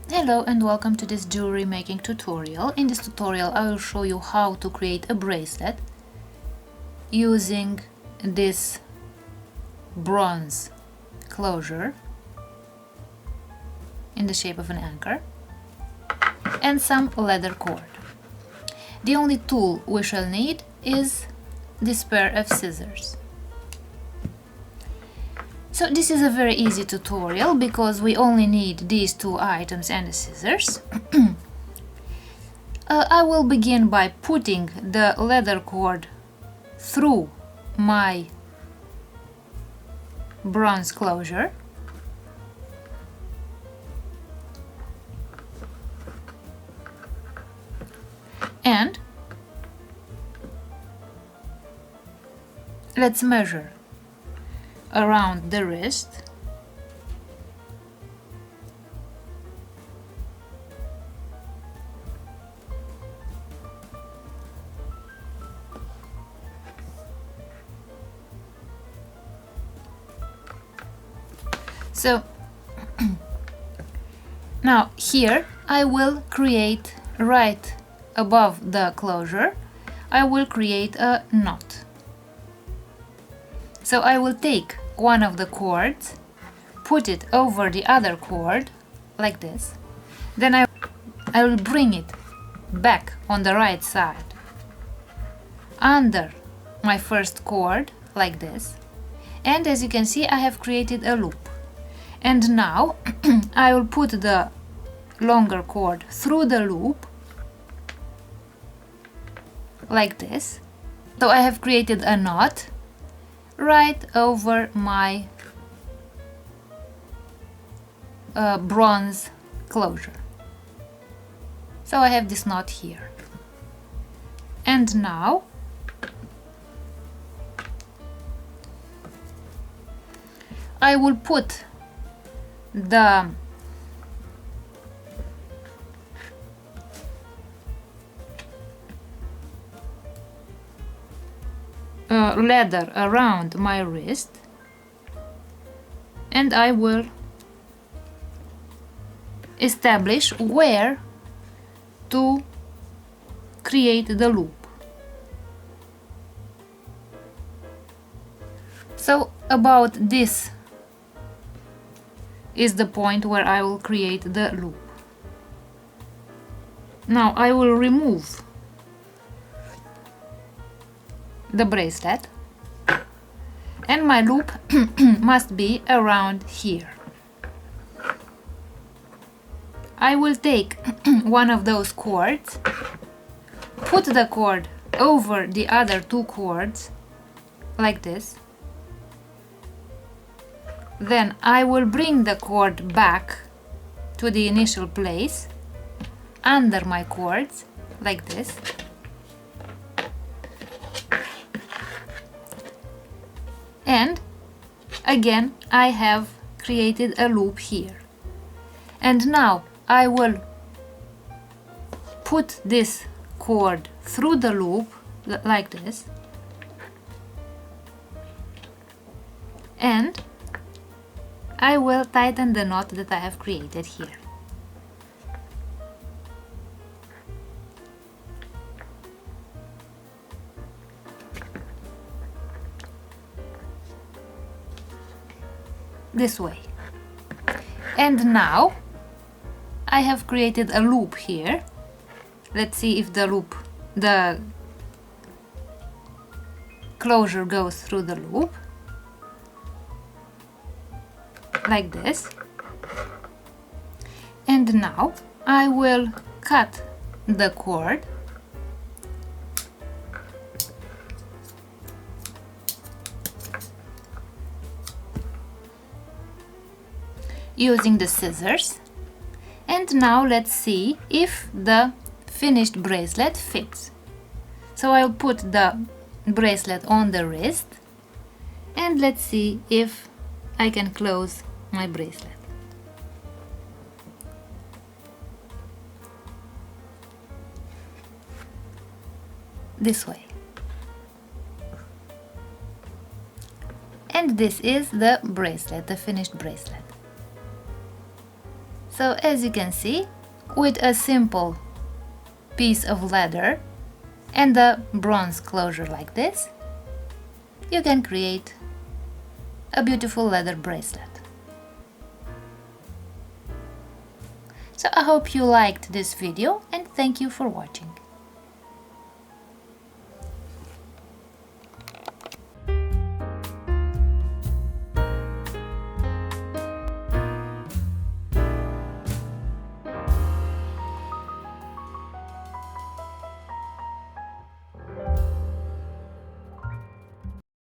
Hello and welcome to this jewelry making tutorial. In this tutorial I will show you how to create a bracelet using this bronze closure in the shape of an anchor and some leather cord. The only tool we shall need is this pair of scissors. So this is a very easy tutorial because we only need these two items and the scissors. I will begin by putting the leather cord through my bronze closure. And let's measure around the wrist. So now here I will create right above the closure, I will create a knot. So I will take one of the cords, put it over the other cord like this, then I will bring it back on the right side under my first cord like this, and as you can see I have created a loop. And now I will put the longer cord through the loop like this. So I have created a knot right over my bronze closure. So I have this knot here. And now I will put the leather around my wrist, and I will establish where to create the loop. So about this is the point where I will create the loop. Now I will remove the bracelet, and my loop must be around here. I will take one of those cords, put the cord over the other two cords like this, then I will bring the cord back to the initial place under my cords like this, and again I have created a loop here. And now I will put this cord through the loop like this, and I will tighten the knot that I have created here. This way. And now I have created a loop here. Let's see if the closure goes through the loop like this. And now I will cut the cord using the scissors. And now let's see if the finished bracelet fits. So I'll put the bracelet on the wrist, and let's see if I can close my bracelet. This way. And this is the bracelet, the finished bracelet. So as you can see, with a simple piece of leather and a bronze closure like this, you can create a beautiful leather bracelet. So I hope you liked this video and thank you for watching.